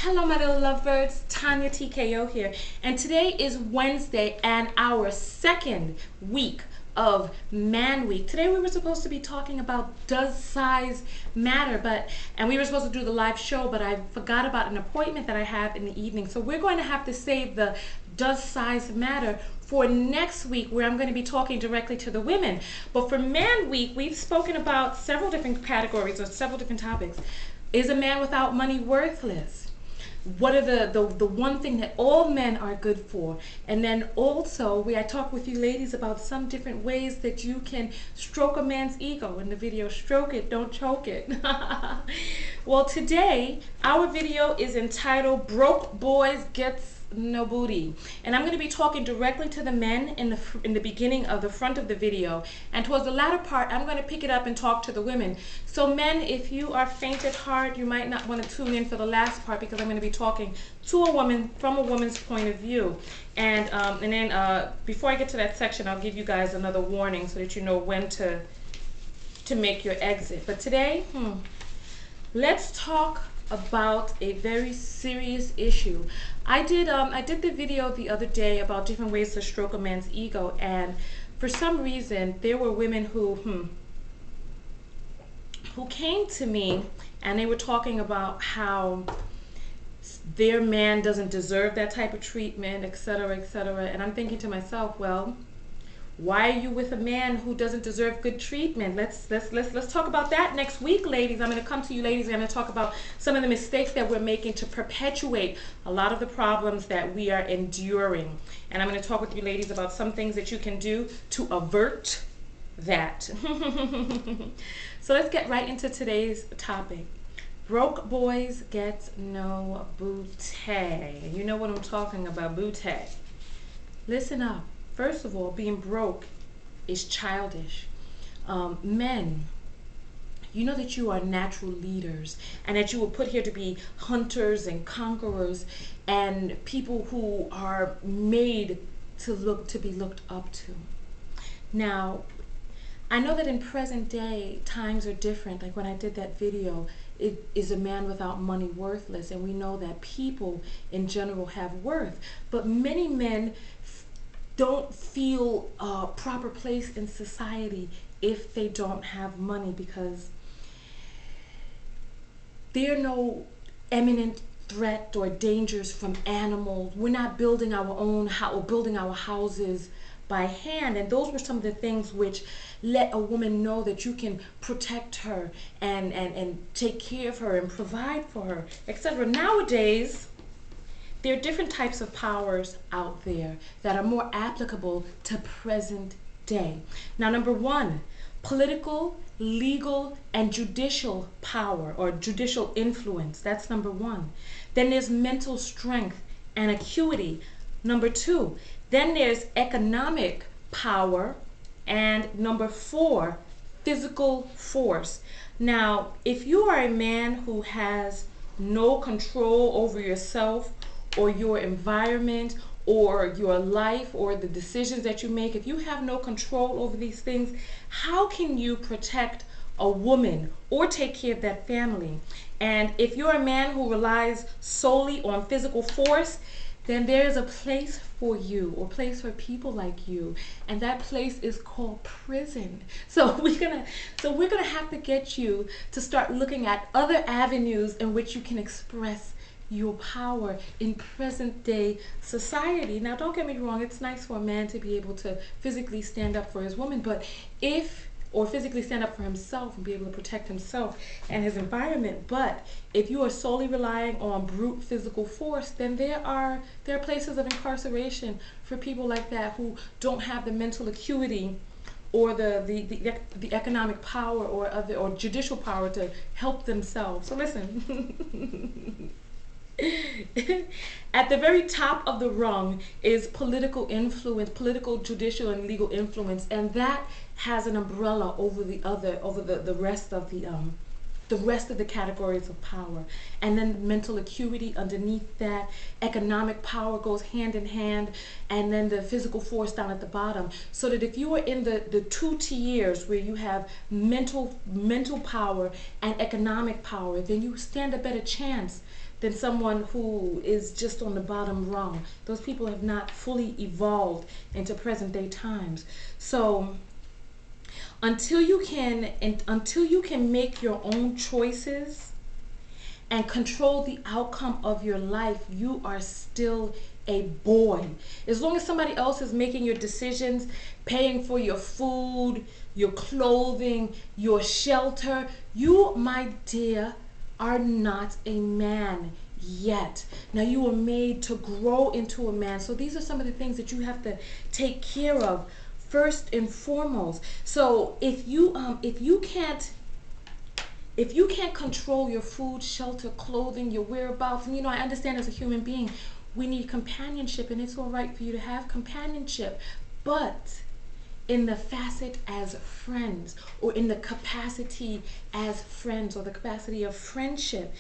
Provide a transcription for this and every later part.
Hello my little lovebirds, TonyaTko here, and today is Wednesday and our second week of Man Week. Today we were supposed to be talking about does size matter, and we were supposed to do the live show, but I forgot about an appointment that I have in the evening. So we're going to have to save the does size matter for next week, where I'm going to be talking directly to the women. But for Man Week, we've spoken about several different categories or several different topics. Is a man without money worthless? What are the one thing that all men are good for? And then also I talk with you ladies about some different ways that you can stroke a man's ego in the video. Stroke it, don't choke it. Well, today our video is entitled Broke Boys Gets No Booty, and I'm going to be talking directly to the men in the beginning of the front of the video, and towards the latter part I'm going to pick it up and talk to the women. So men, if you are faint at heart, you might not want to tune in for the last part, because I'm going to be talking to a woman from a woman's point of view. And then before I get to that section, I'll give you guys another warning so that you know when to make your exit. But today, let's talk about a very serious issue. I did the video the other day about different ways to stroke a man's ego, and for some reason there were women who came to me and they were talking about how their man doesn't deserve that type of treatment, etc., etc. And I'm thinking to myself, well, why are you with a man who doesn't deserve good treatment? Let's talk about that next week, ladies. I'm going to come to you, ladies. I'm going to talk about some of the mistakes that we're making to perpetuate a lot of the problems that we are enduring. And I'm going to talk with you, ladies, about some things that you can do to avert that. So let's get right into today's topic. Broke boys get no booty. You know what I'm talking about, booty. Listen up. First of all, being broke is childish. Men, you know that you are natural leaders and that you were put here to be hunters and conquerors and people who are made to be looked up to. Now, I know that in present day, times are different. Like when I did that video, it is a man without money worthless, and we know that people in general have worth. But many men don't feel a proper place in society if they don't have money, because there are no imminent threat or dangers from animals. We're not building our own house or building our houses by hand, and those were some of the things which let a woman know that you can protect her and take care of her and provide for her, etc. Nowadays, there are different types of powers out there that are more applicable to present day. Now, number one, political, legal, and judicial power or judicial influence. That's number one. Then there's mental strength and acuity. Number two. Then there's economic power. And number four, physical force. Now, if you are a man who has no control over yourself or your environment or your life or the decisions that you make, if you have no control over these things, how can you protect a woman or take care of that family? And if you're a man who relies solely on physical force, then there's a place for you, or place for people like you, and that place is called prison. So we're gonna have to get you to start looking at other avenues in which you can express your power in present day society. Now, don't get me wrong, it's nice for a man to be able to physically stand up for his woman, or physically stand up for himself and be able to protect himself and his environment. But if you are solely relying on brute physical force, then there are places of incarceration for people like that who don't have the mental acuity or the economic power or judicial power to help themselves. So listen. At the very top of the rung is political influence, political, judicial, and legal influence, and that has an umbrella over the rest of the categories of power. And then mental acuity underneath that, economic power goes hand in hand, and then the physical force down at the bottom. So that if you are in the two tiers where you have mental power and economic power, then you stand a better chance than someone who is just on the bottom rung. Those people have not fully evolved into present day times. So until you can make your own choices and control the outcome of your life, you are still a boy. As long as somebody else is making your decisions, paying for your food, your clothing, your shelter, you, my dear, are not a man yet. Now you were made to grow into a man. So these are some of the things that you have to take care of first and foremost. So if you can't control your food, shelter, clothing, your whereabouts, and I understand as a human being, we need companionship, and it's all right for you to have companionship, but in the facet as friends, or in the capacity as friends, or the capacity of friendship.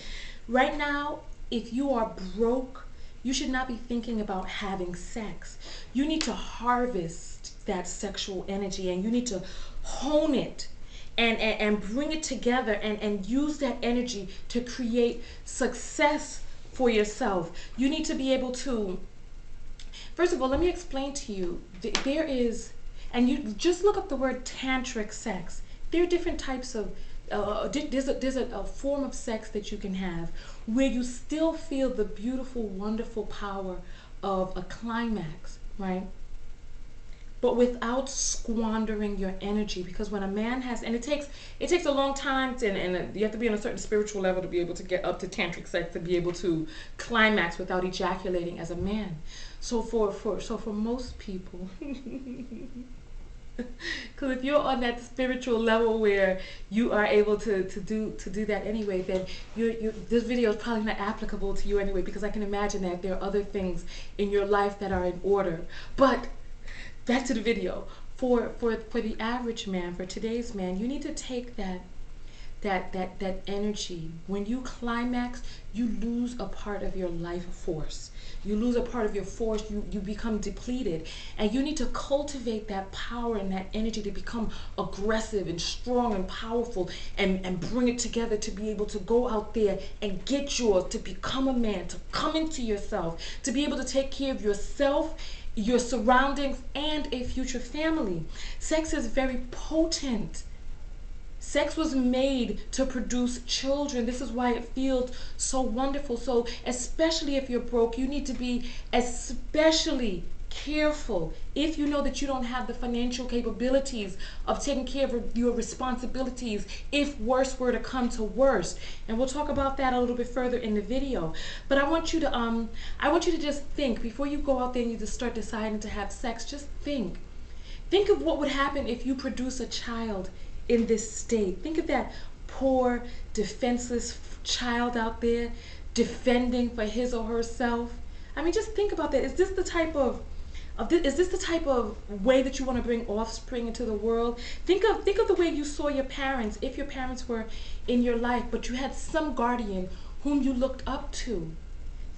Right now, if you are broke, you should not be thinking about having sex. You need to harvest that sexual energy, and you need to hone it and bring it together and use that energy to create success for yourself. You need to be able to, first of all, let me explain to you, there is, and you just look up the word tantric sex. There are different types of, there's a form of sex that you can have where you still feel the beautiful, wonderful power of a climax, right? But without squandering your energy, because when a man has, and it takes a long time to, and you have to be on a certain spiritual level to be able to get up to tantric sex, to be able to climax without ejaculating as a man. So for most people, because if you're on that spiritual level where you are able to do that anyway, then this video is probably not applicable to you anyway, because I can imagine that there are other things in your life that are in order. But back to the video. For the average man, for today's man, you need to take that energy. When you climax, you lose a part of your life force. You lose a part of your force. You become depleted, and you need to cultivate that power and that energy to become aggressive and strong and powerful, and bring it together to be able to go out there and get yours, to become a man, to come into yourself, to be able to take care of yourself, your surroundings, and a future family. Sex is very potent. Sex was made to produce children. This is why it feels so wonderful. So especially if you're broke, you need to be especially careful if you know that you don't have the financial capabilities of taking care of your responsibilities if worse were to come to worst. And we'll talk about that a little bit further in the video. But I want you to just think before you go out there and you just start deciding to have sex. Just think of what would happen if you produce a child in this state. Think of that poor, defenseless child out there defending for his or herself. I mean, just think about that. Is this the type of way that you want to bring offspring into the world? Think of the way you saw your parents, if your parents were in your life, but you had some guardian whom you looked up to.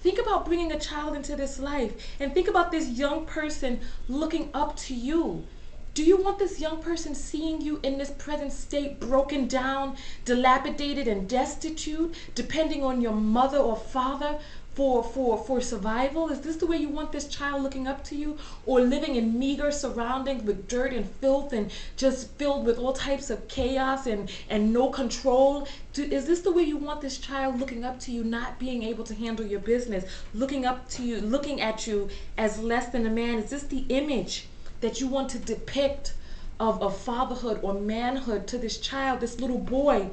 Think about bringing a child into this life, and think about this young person looking up to you. Do you want this young person seeing you in this present state, broken down, dilapidated, and destitute, depending on your mother or father for survival? Is this the way you want this child looking up to you, or living in meager surroundings with dirt and filth and just filled with all types of chaos and no control? Is this the way you want this child looking up to you, not being able to handle your business, looking up to you, looking at you as less than a man? Is this the image that you want to depict of fatherhood or manhood to this child, this little boy,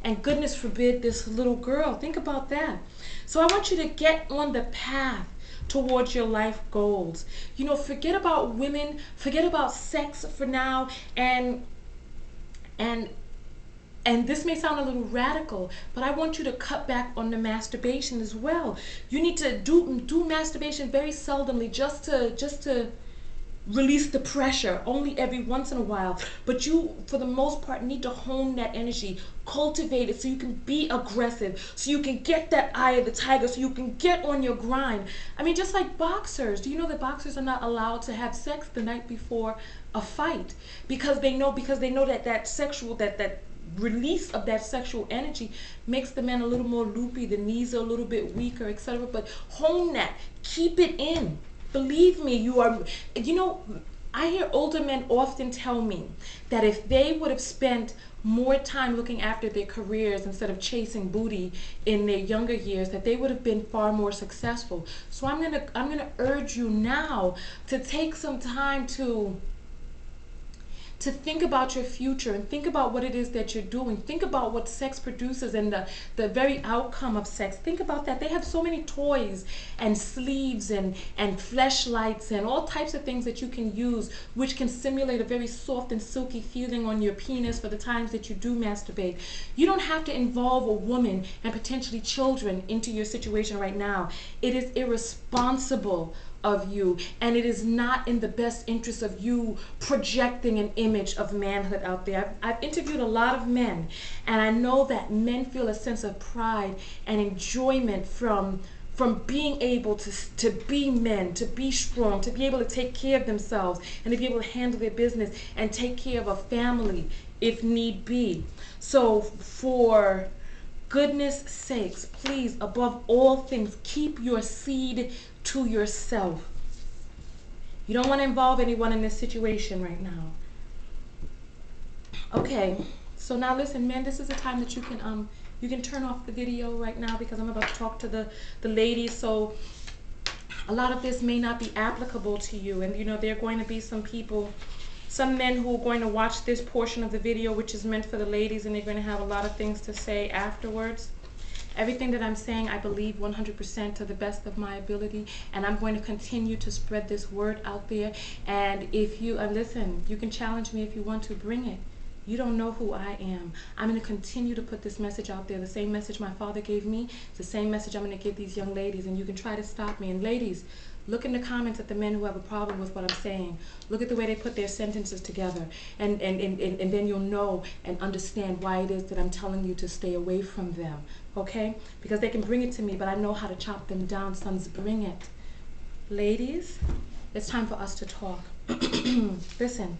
and goodness forbid, this little girl? Think about that. So I want you to get on the path towards your life goals. Forget about women, forget about sex for now, and this may sound a little radical, but I want you to cut back on the masturbation as well. You need to do masturbation very seldomly, just to release the pressure, only every once in a while. But you, for the most part, need to hone that energy, cultivate it so you can be aggressive, so you can get that eye of the tiger, so you can get on your grind. I mean, just like boxers. Do you know that boxers are not allowed to have sex the night before a fight? Because they know that release of that sexual energy makes the man a little more loopy, the knees are a little bit weaker, etc. But hone that, keep it in. Believe me, you are, you know, I hear older men often tell me that if they would have spent more time looking after their careers instead of chasing booty in their younger years, that they would have been far more successful. So I'm gonna urge you now to take some time to think about your future and think about what it is that you're doing. Think about what sex produces and the very outcome of sex. Think about that. They have so many toys and sleeves and fleshlights and all types of things that you can use, which can simulate a very soft and silky feeling on your penis for the times that you do masturbate. You don't have to involve a woman and potentially children into your situation right now. It is irresponsible of you, and it is not in the best interest of you projecting an image of manhood out there. I've interviewed a lot of men, and I know that men feel a sense of pride and enjoyment from being able to be men, to be strong, to be able to take care of themselves, and to be able to handle their business and take care of a family if need be. So for goodness sakes, please, above all things, keep your seed to yourself. You don't want to involve anyone in this situation right now. Okay, so now listen, men, this is the time that you can turn off the video right now, because I'm about to talk to the ladies. So a lot of this may not be applicable to you, and you know, there are going to be some people, some men who are going to watch this portion of the video, which is meant for the ladies, and they're going to have a lot of things to say afterwards. Everything that I'm saying, I believe 100% to the best of my ability, and I'm going to continue to spread this word out there. And if you, listen, you can challenge me if you want to, bring it. You don't know who I am. I'm going to continue to put this message out there. The same message my father gave me, it's the same message I'm going to give these young ladies, and you can try to stop me. And ladies, look in the comments at the men who have a problem with what I'm saying. Look at the way they put their sentences together, and then you'll know and understand why it is that I'm telling you to stay away from them, okay? Because they can bring it to me, but I know how to chop them down. Sons, bring it. Ladies, it's time for us to talk. Listen.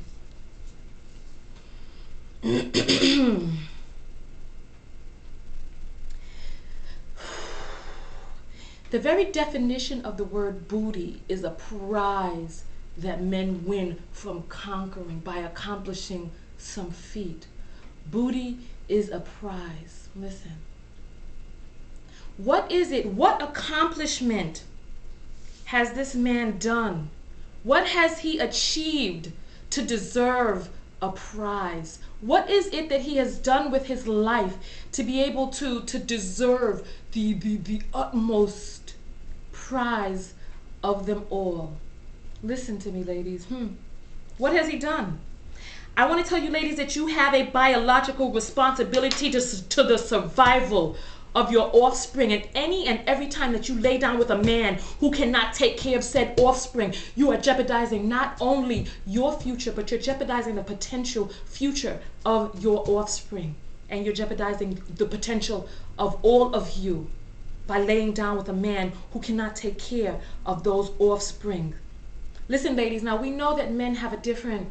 The very definition of the word booty is a prize that men win from conquering, by accomplishing some feat. Booty is a prize. Listen. What is it? What accomplishment has this man done? What has he achieved to deserve a prize? What is it that he has done with his life to be able to deserve the utmost prize of them all? Listen to me, ladies. What has he done? I want to tell you, ladies, that you have a biological responsibility to the survival of your offspring. And any and every time that you lay down with a man who cannot take care of said offspring, you are jeopardizing not only your future, but you're jeopardizing the potential future of your offspring. And you're jeopardizing the potential of all of you by laying down with a man who cannot take care of those offspring. Listen, ladies, now we know that men have a different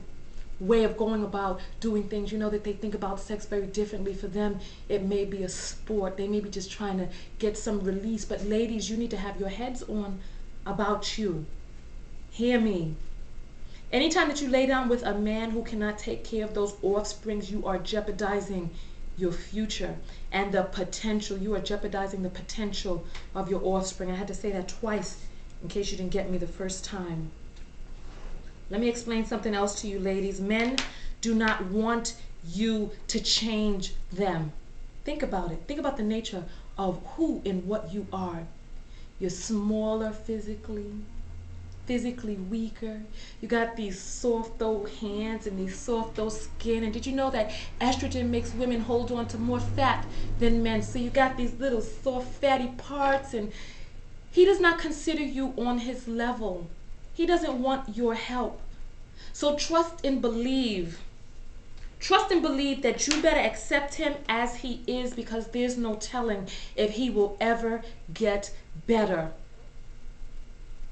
way of going about doing things. You know that they think about sex very differently. For them, it may be a sport. They may be just trying to get some release. But ladies, you need to have your heads on about you. Hear me. Anytime that you lay down with a man who cannot take care of those offsprings, you are jeopardizing your future and the potential. You are jeopardizing the potential of your offspring. I had to say that twice in case you didn't get me the first time. Let me explain something else to you, ladies. Men do not want you to change them. Think about it. Think about the nature of who and what you are. You're smaller physically weaker. You got these soft old hands and these soft old skin. And did you know that estrogen makes women hold on to more fat than men? So you got these little soft fatty parts, and he does not consider you on his level. He doesn't want your help. So trust and believe. Trust and believe that you better accept him as he is, because there's no telling if he will ever get better.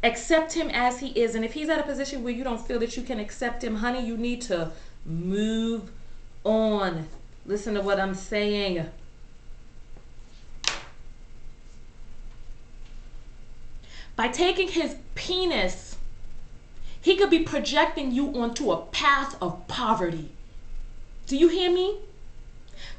Accept him as he is. And if he's at a position where you don't feel that you can accept him, honey, you need to move on. Listen to what I'm saying. By taking his penis, he could be projecting you onto a path of poverty. Do you hear me?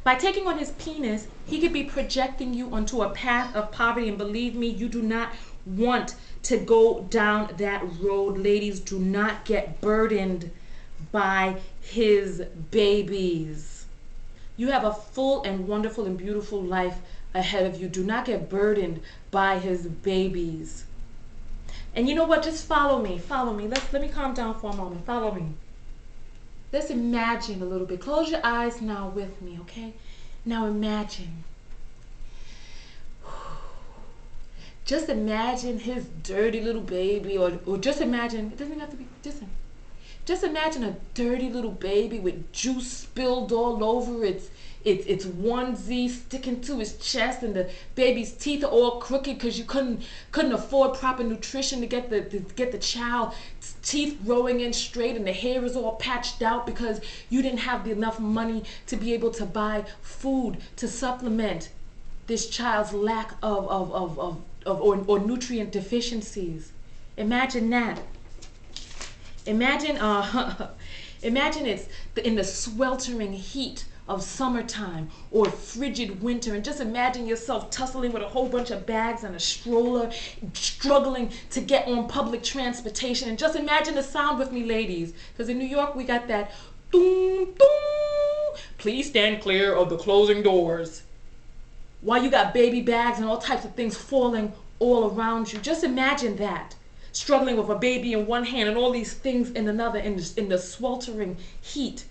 By taking on his penis, he could be projecting you onto a path of poverty. And believe me, you do not want to go down that road. Ladies, do not get burdened by his babies. You have a full and wonderful and beautiful life ahead of you. Do not get burdened by his babies. And you know what? Just follow me. Follow me. Let me calm down for a moment. Follow me. Let's imagine a little bit. Close your eyes now with me, okay? Now imagine. Just imagine his dirty little baby, or just imagine, it doesn't have to be, just imagine a dirty little baby with juice spilled all over its onesie sticking to his chest, and the baby's teeth are all crooked because you couldn't afford proper nutrition to get the child's teeth growing in straight, and the hair is all patched out because you didn't have enough money to be able to buy food to supplement this child's lack of or nutrient deficiencies. Imagine that. Imagine imagine it's in the sweltering heat of summertime or frigid winter, and just imagine yourself tussling with a whole bunch of bags and a stroller, struggling to get on public transportation. And just imagine the sound with me, ladies, because in New York we got that doom doom, please stand clear of the closing doors, while you got baby bags and all types of things falling all around you. Just imagine that, struggling with a baby in one hand and all these things in another, in the sweltering heat.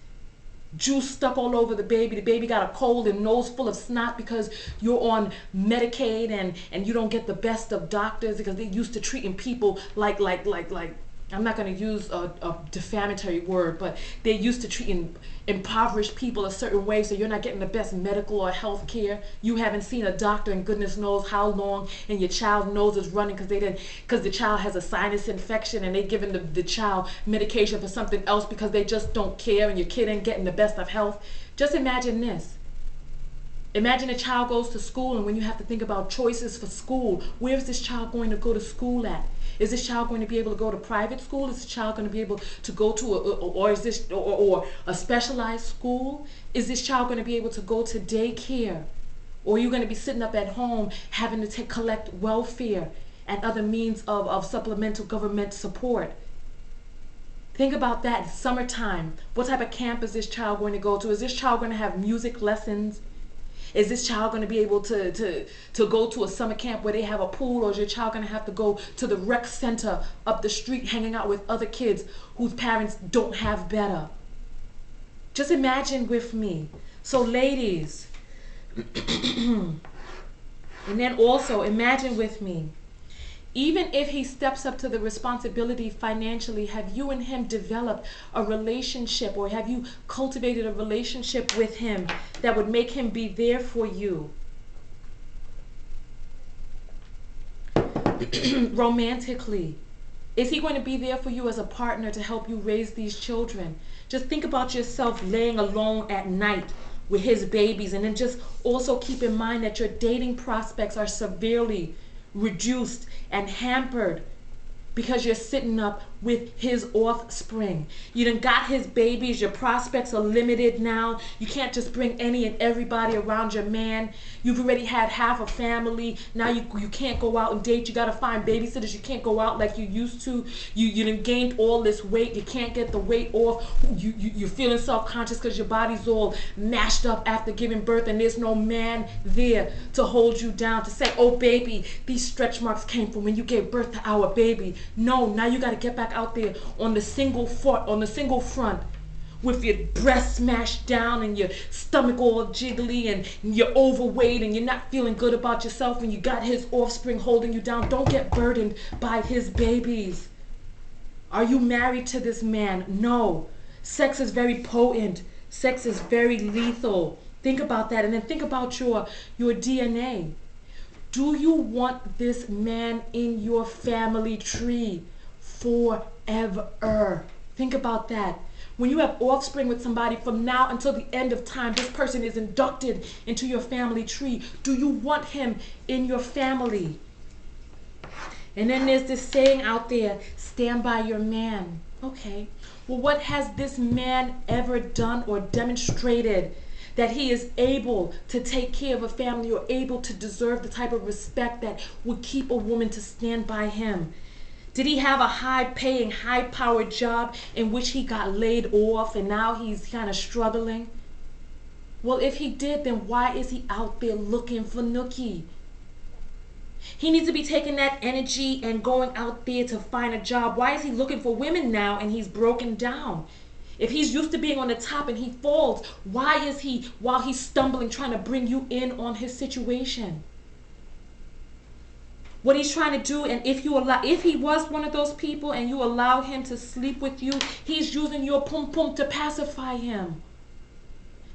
Juice stuck all over the baby. The baby got a cold and nose full of snot because you're on Medicaid, and you don't get the best of doctors because they're used to treating people like I'm not going to use a defamatory word, but they're used to treating impoverished people a certain way, so you're not getting the best medical or health care. You haven't seen a doctor in goodness knows how long, and your child's nose is running because the child has a sinus infection, and they're giving the child medication for something else because they just don't care, and your kid ain't getting the best of health. Just imagine this. Imagine a child goes to school, and when you have to think about choices for school, where is this child going to go to school at? Is this child going to be able to go to private school? Is this child going to be able to go to or a specialized school? Is this child going to be able to go to daycare? Or are you going to be sitting up at home having to collect welfare and other means of supplemental government support? Think about that. In summertime, what type of camp is this child going to go to? Is this child going to have music lessons? Is this child going to be able to go to a summer camp where they have a pool, or is your child going to have to go to the rec center up the street hanging out with other kids whose parents don't have better? Just imagine with me. So ladies, and then also imagine with me, even if he steps up to the responsibility financially, have you and him developed a relationship, or have you cultivated a relationship with him that would make him be there for you romantically? Is he going to be there for you as a partner to help you raise these children? Just think about yourself laying alone at night with his babies, and then just also keep in mind that your dating prospects are severely reduced and hampered because you're sitting up with his offspring. You done got his babies. Your prospects are limited now. You can't just bring any and everybody around your man. You've already had half a family. Now you can't go out and date. You got to find babysitters. You can't go out like you used to. You done gained all this weight. You can't get the weight off. You're feeling self-conscious because your body's all mashed up after giving birth, and there's no man there to hold you down, to say, oh baby, these stretch marks came from when you gave birth to our baby. No, now you got to get back out there on the single front with your breast smashed down and your stomach all jiggly, and you're overweight and you're not feeling good about yourself, and you got his offspring holding you down. Don't get burdened by his babies. Are you married to this man? No. Sex is very potent. Sex is very lethal. Think about that, and then think about your DNA. Do you want this man in your family tree forever? Think about that. when you have offspring with somebody from now until the end of time, this person is inducted into your family tree. Do you want him in your family? And then there's this saying out there, stand by your man. Okay, well, what has this man ever done or demonstrated that he is able to take care of a family or able to deserve the type of respect that would keep a woman to stand by him? Did he have a high-paying, high-powered job in which he got laid off and now he's kind of struggling? Well, if he did, then why is he out there looking for nookie? He needs to be taking that energy and going out there to find a job. Why is he looking for women now and he's broken down? If he's used to being on the top and he falls, why is he, while he's stumbling, trying to bring you in on his situation? What he's trying to do, and if he was one of those people and you allow him to sleep with you, he's using your pum pum to pacify him,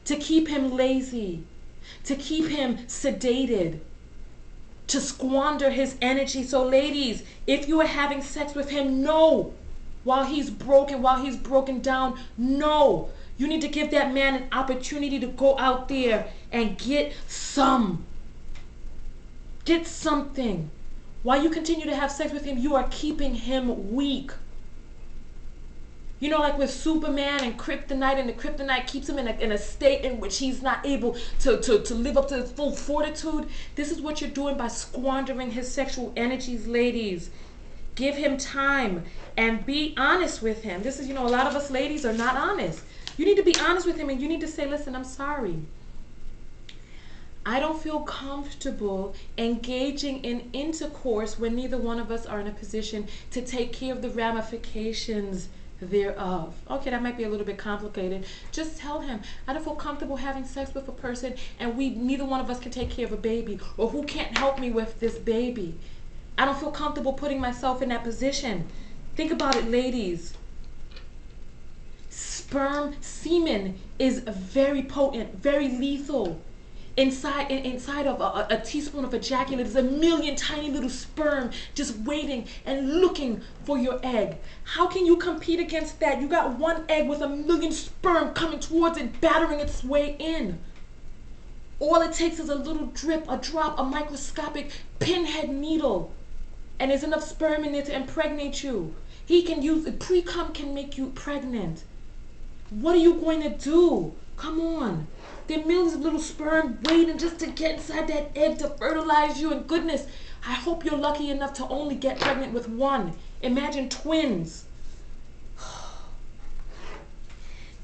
to keep him lazy, to keep him sedated, to squander his energy. So ladies, if you are having sex with him, no. While he's broken down, no. You need to give that man an opportunity to go out there and get something. While you continue to have sex with him, you are keeping him weak. You know, like with Superman and Kryptonite, and the Kryptonite keeps him in a state in which he's not able to live up to his full fortitude. This is what you're doing by squandering his sexual energies, ladies. Give him time and be honest with him. This is, a lot of us ladies are not honest. You need to be honest with him and you need to say, listen, I'm sorry. I don't feel comfortable engaging in intercourse when neither one of us are in a position to take care of the ramifications thereof. Okay, that might be a little bit complicated. Just tell him, I don't feel comfortable having sex with a person and neither one of us can take care of a baby, or who can't help me with this baby. I don't feel comfortable putting myself in that position. Think about it, ladies. Semen is very potent, very lethal. Inside of a teaspoon of ejaculate is a million tiny little sperm just waiting and looking for your egg. How can you compete against that? You got one egg with a million sperm coming towards it, battering its way in. All it takes is a little drip, a drop, a microscopic pinhead needle, and there's enough sperm in there to impregnate you. He can use it. Pre-cum can make you pregnant. What are you going to do? Come on. There are millions of little sperm waiting just to get inside that egg to fertilize you. And goodness, I hope you're lucky enough to only get pregnant with one. Imagine twins.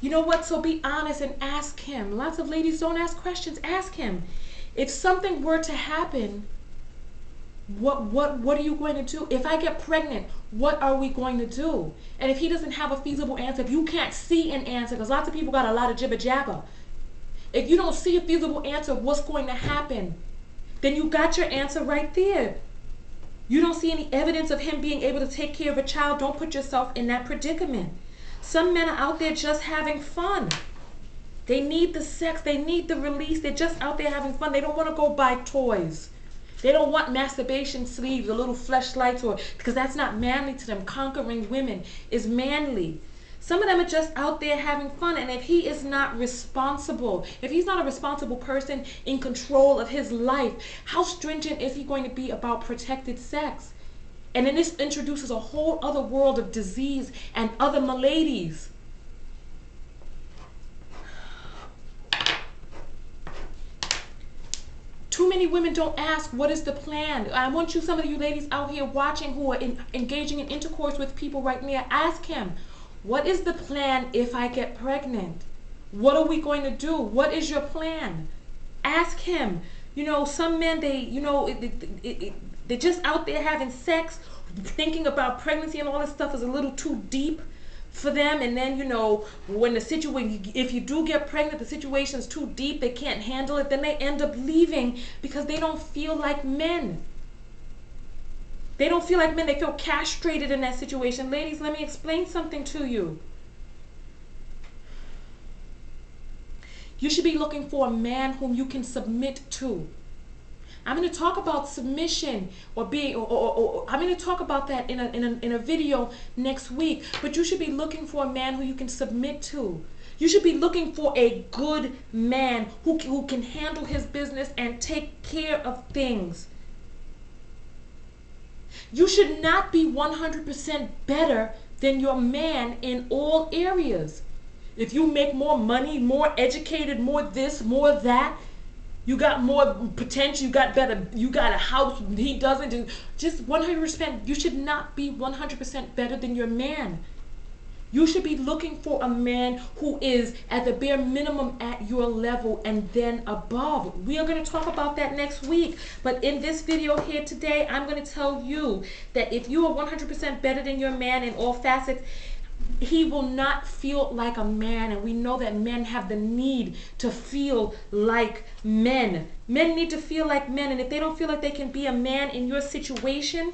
You know what? So be honest and ask him. Lots of ladies don't ask questions. Ask him. If something were to happen, what are you going to do? If I get pregnant, what are we going to do? And if he doesn't have a feasible answer, if you can't see an answer, because lots of people got a lot of jibber jabber. If you don't see a feasible answer of what's going to happen, then you got your answer right there. You don't see any evidence of him being able to take care of a child. Don't put yourself in that predicament. Some men are out there just having fun. They need the sex. They need the release. They're just out there having fun. They don't want to go buy toys. They don't want masturbation sleeves or little fleshlights, because that's not manly to them. Conquering women is manly. Some of them are just out there having fun, and if he is not responsible, if he's not a responsible person in control of his life, how stringent is he going to be about protected sex? And then this introduces a whole other world of disease and other maladies. Too many women don't ask, what is the plan? I want you, some of you ladies out here watching who are engaging in intercourse with people right now, ask him, what is the plan if I get pregnant? What are we going to do? What is your plan? Ask him. Some men, they're just out there having sex, thinking about pregnancy and all this stuff is a little too deep for them. And then, when if you do get pregnant, the situation is too deep, they can't handle it, then they end up leaving because they don't feel like men. They don't feel like men. They feel castrated in that situation. Ladies, let me explain something to you. You should be looking for a man whom you can submit to. I'm going to talk about submission or being, or I'm going to talk about that in a video next week. But you should be looking for a man who you can submit to. You should be looking for a good man who can handle his business and take care of things. You should not be 100% better than your man in all areas. If you make more money, more educated, more this, more that, you got more potential, you got better, you got a house, he doesn't, and just 100%, you should not be 100% better than your man. You should be looking for a man who is at the bare minimum at your level and then above. We are going to talk about that next week. But in this video here today, I'm going to tell you that if you are 100% better than your man in all facets, he will not feel like a man. And we know that men have the need to feel like men. Men need to feel like men. And if they don't feel like they can be a man in your situation,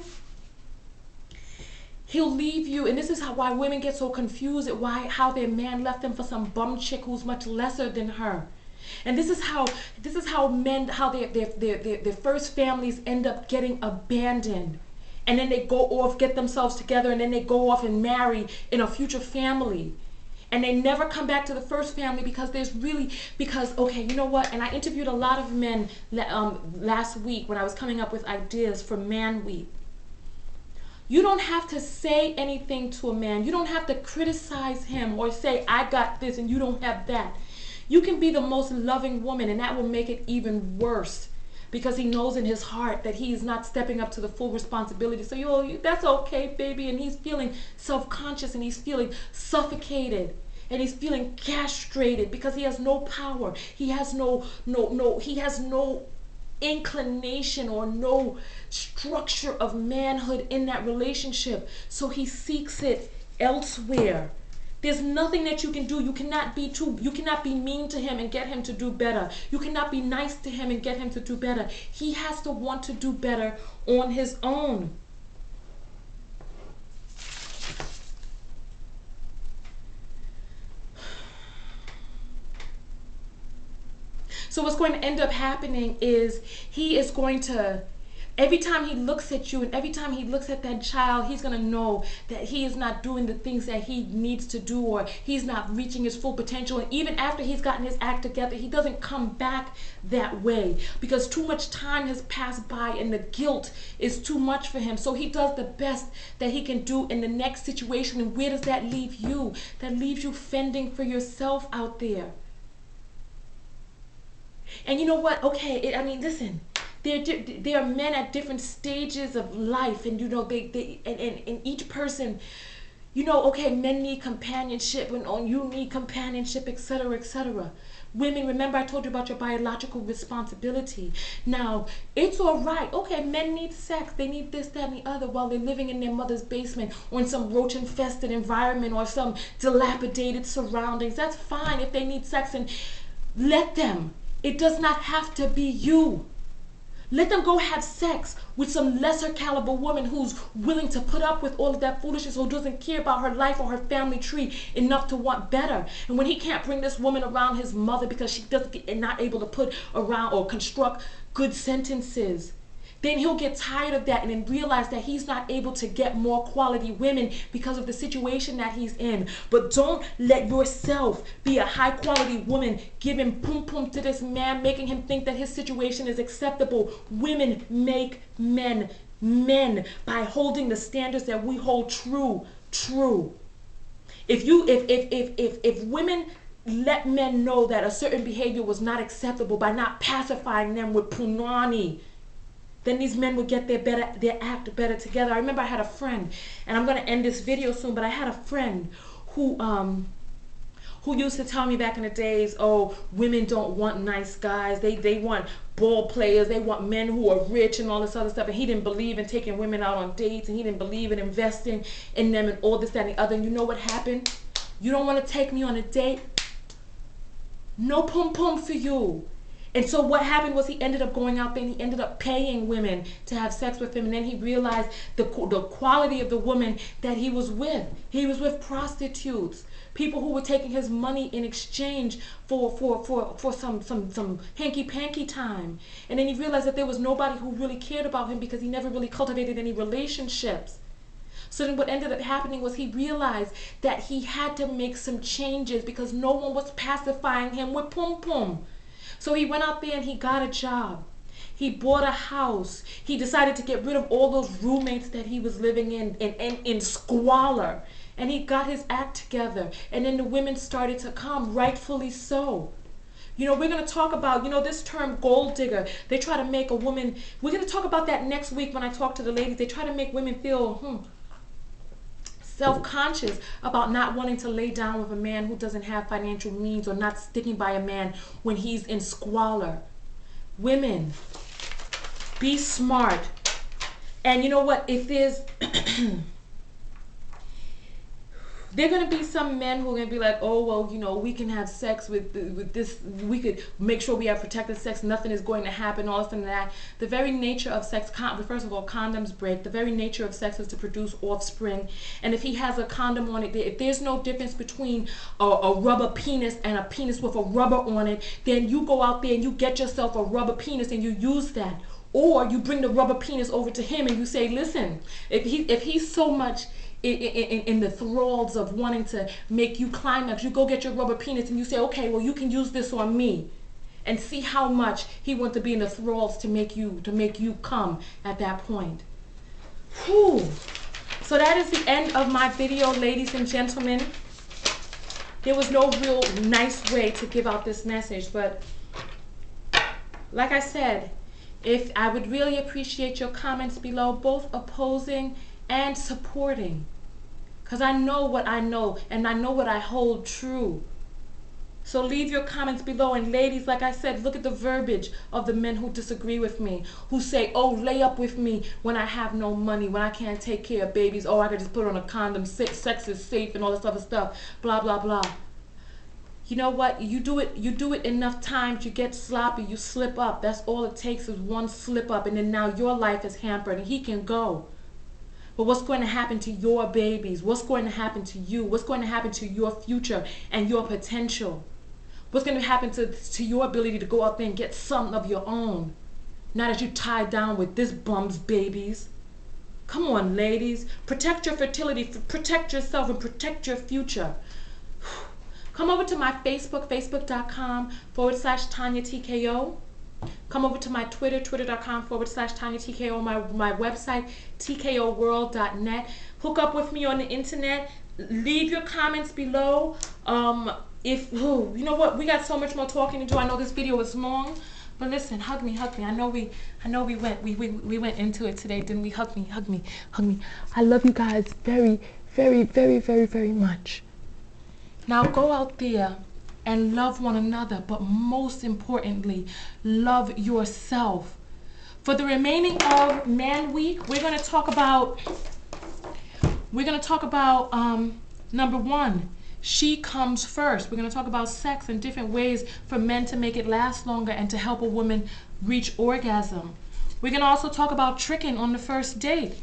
he'll leave you. And this is why women get so confused at how their man left them for some bum chick who's much lesser than her. And this is how men, how their first families end up getting abandoned. And then they go off, get themselves together, and then they go off and marry in a future family. And they never come back to the first family because okay, you know what? And I interviewed a lot of men last week when I was coming up with ideas for MANWEEK. You don't have to say anything to a man. You don't have to criticize him or say, I got this and you don't have that. You can be the most loving woman, and that will make it even worse, because he knows in his heart that he's not stepping up to the full responsibility. So that's okay, baby. And he's feeling self-conscious, and he's feeling suffocated, and he's feeling castrated because he has no power. He has he has no inclination or no structure of manhood in that relationship. So he seeks it elsewhere. There's nothing that you can do. You cannot be mean to him and get him to do better. You cannot be nice to him and get him to do better. He has to want to do better on his own. So what's going to end up happening is he is going to, every time he looks at you and every time he looks at that child, he's going to know that he is not doing the things that he needs to do, or he's not reaching his full potential. And even after he's gotten his act together, he doesn't come back that way because too much time has passed by and the guilt is too much for him. So he does the best that he can do in the next situation. And where does that leave you? That leaves you fending for yourself out there. And you know what? Okay, I mean, listen. There are men at different stages of life, and you know and each person, you know, okay, men need companionship, and you need companionship, etc., etc. Women, remember I told you about your biological responsibility. Now, it's all right. Okay, men need sex. They need this, that, and the other while they're living in their mother's basement or in some roach-infested environment or some dilapidated surroundings. That's fine if they need sex, and let them. It does not have to be you. Let them go have sex with some lesser caliber woman who's willing to put up with all of that foolishness, who doesn't care about her life or her family tree enough to want better. And when he can't bring this woman around his mother because she not able to put around or construct good sentences, then he'll get tired of that and then realize that he's not able to get more quality women because of the situation that he's in. But don't let yourself be a high quality woman giving pum pum to this man, making him think that his situation is acceptable. Women make men men by holding the standards that we hold true. If women let men know that a certain behavior was not acceptable by not pacifying them with punani, then these men would get their act better together. I remember I had a friend, and I'm going to end this video soon, but I had a friend who used to tell me back in the days, oh, women don't want nice guys. They want ball players. They want men who are rich and all this other stuff. And he didn't believe in taking women out on dates, and he didn't believe in investing in them and all this, that, and the other. And you know what happened? You don't want to take me on a date? No pum pum for you. And so what happened was he ended up going out there and he ended up paying women to have sex with him. And then he realized the quality of the woman that he was with. He was with prostitutes people who were taking his money in exchange for some hanky-panky time. And then he realized that there was nobody who really cared about him because he never really cultivated any relationships. So then what ended up happening was he realized that he had to make some changes because no one was pacifying him with pum pum. So he went out there and he got a job. He bought a house. He decided to get rid of all those roommates that he was living in squalor. And he got his act together. And then the women started to come, rightfully so. You know, we're going to talk about, you know, this term gold digger. They try to make a woman, we're going to talk about that next week when I talk to the ladies. They try to make women feel self-conscious about not wanting to lay down with a man who doesn't have financial means, or not sticking by a man when he's in squalor. Women, be smart. And you know what? If there's there are going to be some men who are going to be like, oh, well, you know, we can have sex with this. We could make sure we have protected sex. Nothing is going to happen, all this and that. The very nature of sex, first of all, condoms break. The very nature of sex is to produce offspring. And if he has a condom on it, if there's no difference between a rubber penis and a penis with a rubber on it, then you go out there and you get yourself a rubber penis and you use that. Or you bring the rubber penis over to him and you say, listen, if he's so much in the thralls of wanting to make you climax, you go get your rubber penis and you say, okay, well, you can use this on me, and see how much he wants to be in the thralls to make you come at that point. Whew. So that is the end of my video, ladies and gentlemen. There was no real nice way to give out this message, but like I said, if I would really appreciate your comments below, both opposing and supporting, because I know what I know and I know what I hold true. So leave your comments below. And ladies, like I said, look at the verbiage of the men who disagree with me, who say, oh, lay up with me when I have no money, when I can't take care of babies, oh, I could just put on a condom, sex is safe and all this other stuff, blah blah blah. You know what? You do it enough times, you get sloppy, you slip up. That's all it takes, is one slip up, and then now your life is hampered and he can go. But what's going to happen to your babies? What's going to happen to you? What's going to happen to your future and your potential? What's going to happen to your ability to go out there and get something of your own? Now that you're tied down with this bum's babies. Come on, ladies. Protect your fertility, protect yourself, and protect your future. Come over to my Facebook, facebook.com/TonyaTko. Come over to my Twitter, twitter.com/TonyaTko. My website, tkoworld.net. Hook up with me on the internet. Leave your comments below. You know what, we got so much more talking to do. I know this video was long, but listen, hug me. I know we went into it today, didn't we? Hug me. I love you guys very, very, very, very, very much. Now go out there and love one another, but most importantly, love yourself. For the remaining of Man Week, we're going to talk about number one, she comes first. We're going to talk about sex and different ways for men to make it last longer and to help a woman reach orgasm. We're going to also talk about tricking on the first date.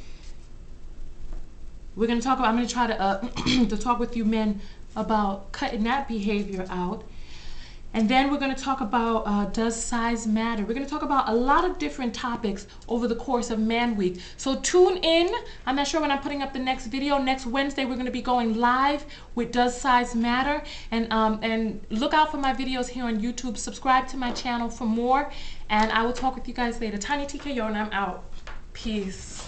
We're going to talk about, I'm going to try to to talk with you men about cutting that behavior out. And then we're going to talk about does size matter? We're going to talk about a lot of different topics over the course of Man Week. So tune in. I'm not sure when I'm putting up the next video. Next Wednesday we're going to be going live with Does Size Matter? And look out for my videos here on YouTube. Subscribe to my channel for more. And I will talk with you guys later. TonyaTko, and I'm out. Peace.